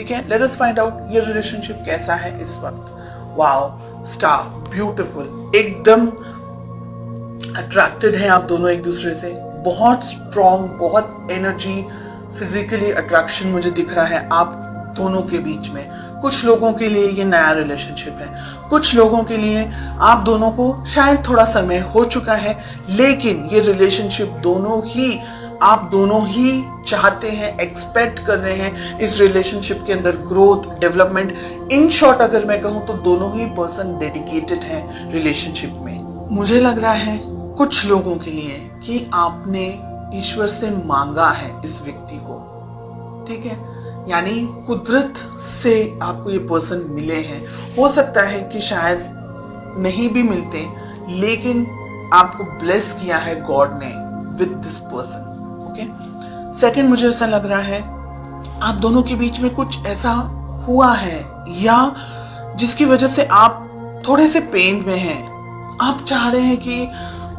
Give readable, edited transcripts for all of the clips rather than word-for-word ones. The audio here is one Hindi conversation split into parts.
ठीक है, लेट अस फाइंड आउट ये रिलेशनशिप कैसा है इस वक्त। वाओ, स्टार, ब्यूटीफुल, एकदम अट्रैक्टेड हैं आप दोनों एक दूसरे से, बहुत स्ट्रॉन्ग, बहुत एनर्जी, फिजिकली अट्रैक्शन मुझे दिख रहा है आप दोनों के बीच में। कुछ लोगों के लिए ये नया रिलेशनशिप है, कुछ लोगों के लिए आप दोनों को शायद थोड़ा समय हो चुका है, लेकिन ये रिलेशनशिप आप दोनों ही चाहते हैं, एक्सपेक्ट कर रहे हैं इस रिलेशनशिप के अंदर ग्रोथ, डेवलपमेंट। इन शॉर्ट अगर मैं कहूं तो दोनों ही पर्सन डेडिकेटेड हैं रिलेशनशिप में। मुझे लग रहा है कुछ लोगों के लिए कि आपने ईश्वर से मांगा है इस व्यक्ति को, ठीक है, यानी कुदरत से आपको ये पर्सन मिले हैं। हो सकता है कि शायद नहीं भी मिलते, लेकिन आपको ब्लेस किया है गॉड ने with this person. Okay, second, मुझे ऐसा लग रहा है आप दोनों के बीच में कुछ ऐसा हुआ है या जिसकी वजह से आप थोड़े से पेन में हैं। आप चाह रहे हैं कि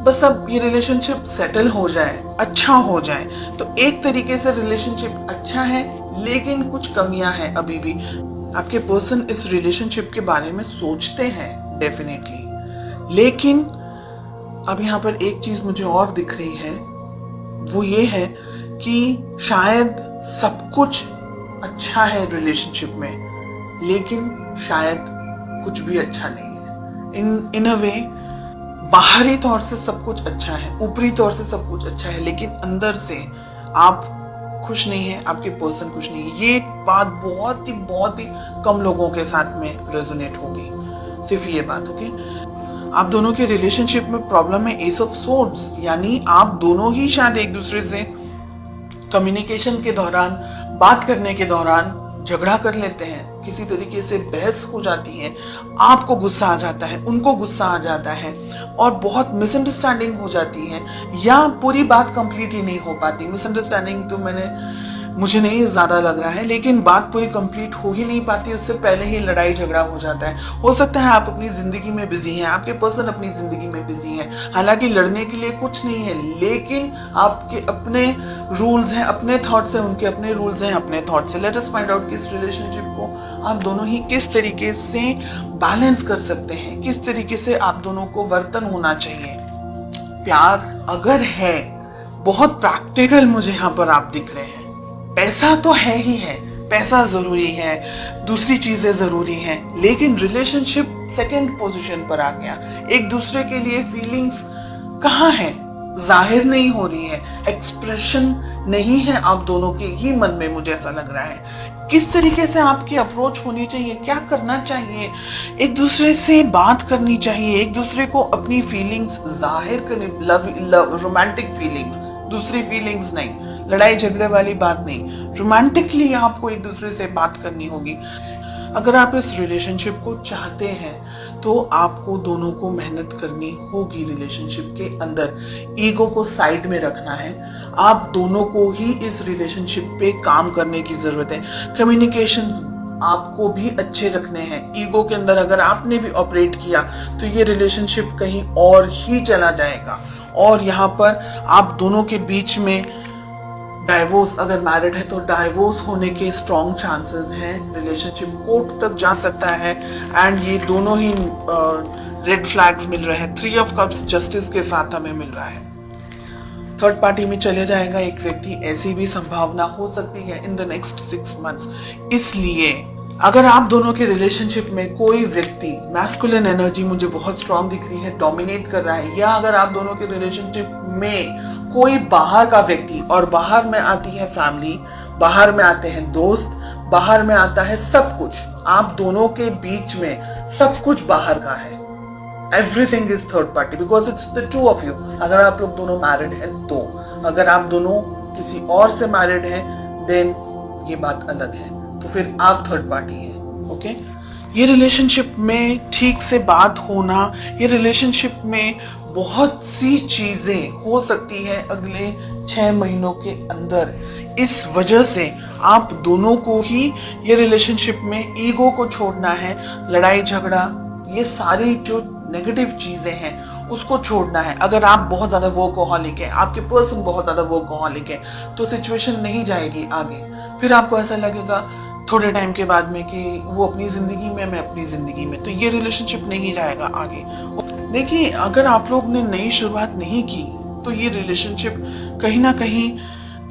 बस अब ये रिलेशनशिप सेटल हो जाए, अच्छा हो जाए। तो एक तरीके से रिलेशनशिप अच्छा है, लेकिन कुछ कमियां हैं अभी भी। आपके पर्सन इस रिलेशनशिप के बारे में सोचते हैं डेफिनेटली, लेकिन अब यहाँ पर एक चीज मुझे और दिख रही है, वो ये है कि शायद सब कुछ अच्छा है रिलेशनशिप में, लेकिन शायद कुछ भी अच्छा नहीं है। इन अ वे बाहरी तौर से सब कुछ अच्छा है, ऊपरी तौर से सब कुछ अच्छा है, लेकिन अंदर से आप खुश नहीं है, आपके पर्सन खुश नहीं है। ये बात बहुत ही कम लोगों के साथ में रेजोनेट होगी, सिर्फ ये बात। ओके, आप दोनों के रिलेशनशिप में प्रॉब्लम है एस ऑफ सोर्ड्स, यानी आप दोनों ही शायद एक दूसरे से कम्युनिकेशन के दौरान, बात करने के दौरान झगड़ा कर लेते हैं, किसी तरीके से बहस हो जाती है, आपको गुस्सा आ जाता है, उनको गुस्सा आ जाता है और बहुत मिसअंडरस्टैंडिंग हो जाती है, या पूरी बात कंप्लीट ही नहीं हो पाती। मिसअंडरस्टैंडिंग तो मुझे नहीं ज्यादा लग रहा है, लेकिन बात पूरी कंप्लीट हो ही नहीं पाती, उससे पहले ही लड़ाई झगड़ा हो जाता है। हो सकता है आप अपनी जिंदगी में बिजी हैं, आपके पर्सन अपनी जिंदगी में बिजी हैं, हालांकि लड़ने के लिए कुछ नहीं है, लेकिन आपके अपने रूल्स हैं, अपने थॉट्स हैं, उनके अपने रूल्स हैं, अपने थॉट्स हैं। लेट अस फाइंड आउट कि इस रिलेशनशिप को आप दोनों ही किस तरीके से बैलेंस कर सकते हैं, किस तरीके से आप दोनों को वर्तन होना चाहिए। प्यार अगर है, बहुत प्रैक्टिकल मुझे यहाँ पर आप दिख रहे हैं। पैसा तो है ही है, पैसा जरूरी है, दूसरी चीजें जरूरी हैं, लेकिन रिलेशनशिप सेकंड पोजीशन पर आ गया। एक दूसरे के लिए फीलिंग्स कहाँ है, जाहिर नहीं हो रही है, एक्सप्रेशन नहीं है आप दोनों के ही मन में, मुझे ऐसा लग रहा है। किस तरीके से आपकी अप्रोच होनी चाहिए, क्या करना चाहिए, एक दूसरे से बात करनी चाहिए, एक दूसरे को अपनी फीलिंग्स जाहिर करनी, लव रोमांटिक फीलिंग्स, दूसरी फीलिंग्स नहीं, लड़ाई झगड़े वाली बात नहीं, रोमांटिकली आपको एक दूसरे से बात करनी होगी। अगर आप इस रिलेशनशिप को चाहते हैं तो आपको दोनों को मेहनत करनी होगी रिलेशनशिप के अंदर। ईगो को साइड में रखना है, आप दोनों को ही इस रिलेशनशिप पे काम करने की जरूरत है। कम्युनिकेशंस आपको भी अच्छे रखने हैं। ईगो के अंदर अगर आपने भी ऑपरेट किया तो ये रिलेशनशिप कहीं और ही चला जाएगा, और यहाँ पर आप दोनों के बीच में डाइवोर्स, अगर मैरिड है तो डाइवोर्स होने के स्ट्रॉन्ग चांसेस हैं, रिलेशनशिप कोर्ट तक जा सकता है। एंड ये दोनों ही रेड फ्लैग्स मिल रहे हैं। 3 ऑफ कप्स जस्टिस के साथ हमें मिल रहा है। थर्ड पार्टी में चले जाएगा एक व्यक्ति, ऐसी भी संभावना हो सकती है इन द नेक्स्ट 6 मंथ्स। इसलिए अगर आप दोनों के रिलेशनशिप में कोई व्यक्ति, मैस्कुलिन एनर्जी मुझे बहुत स्ट्रॉन्ग दिख रही है, डोमिनेट कर रहा है, या अगर आप दोनों के रिलेशनशिप में कोई बाहर का व्यक्ति, और बाहर में आती है फैमिली, बाहर में आते हैं दोस्त, बाहर में आता है सब कुछ, आप दोनों के बीच में सब कुछ बाहर का है। Everything is third party because it's the two of you. अगर आप लोग दोनों मैरिड हैं तो, अगर आप दोनों किसी और से मैरिड हैं देन ये बात अलग है, तो फिर आप थर्ड पार्टी हैं। ओके, ये रिलेशनशिप में ठीक से बात होना, ये रिलेशनशिप में बहुत सी चीजें हो सकती है अगले 6 महीनों के अंदर। इस वजह से आप दोनों को ही ये रिलेशनशिप में ईगो को छोड़ना है, लड़ाई झगड़ा, ये सारी जो नेगेटिव चीजें हैं उसको छोड़ना है। अगर आप बहुत ज्यादा वर्कहॉलिक है, आपके पर्सन बहुत ज्यादा वर्कहॉलिक है, तो सिचुएशन नहीं जाएगी आगे। फिर आपको ऐसा लगेगा थोड़े टाइम के बाद में कि वो अपनी जिंदगी में, मैं अपनी जिंदगी में, तो ये रिलेशनशिप नहीं जाएगा आगे। देखिए, अगर आप लोग ने नई शुरुआत नहीं की तो ये रिलेशनशिप कहीं ना कहीं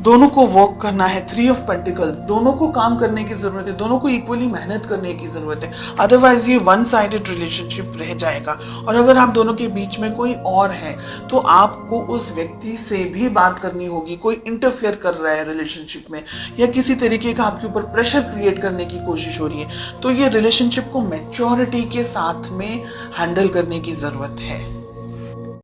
दोनों को वर्क करना है। 3 ऑफ पेंटिकल्स, दोनों को काम करने की जरूरत है, दोनों को इक्वली मेहनत करने की जरूरत है, अदरवाइज ये वन साइडेड रिलेशनशिप रह जाएगा। और अगर आप दोनों के बीच में कोई और है तो आपको उस व्यक्ति से भी बात करनी होगी। कोई इंटरफेयर कर रहा है रिलेशनशिप में या किसी तरीके का आपके ऊपर प्रेशर क्रिएट करने की कोशिश हो रही है, तो ये रिलेशनशिप को मैच्योरिटी के साथ में हैंडल करने की जरूरत है।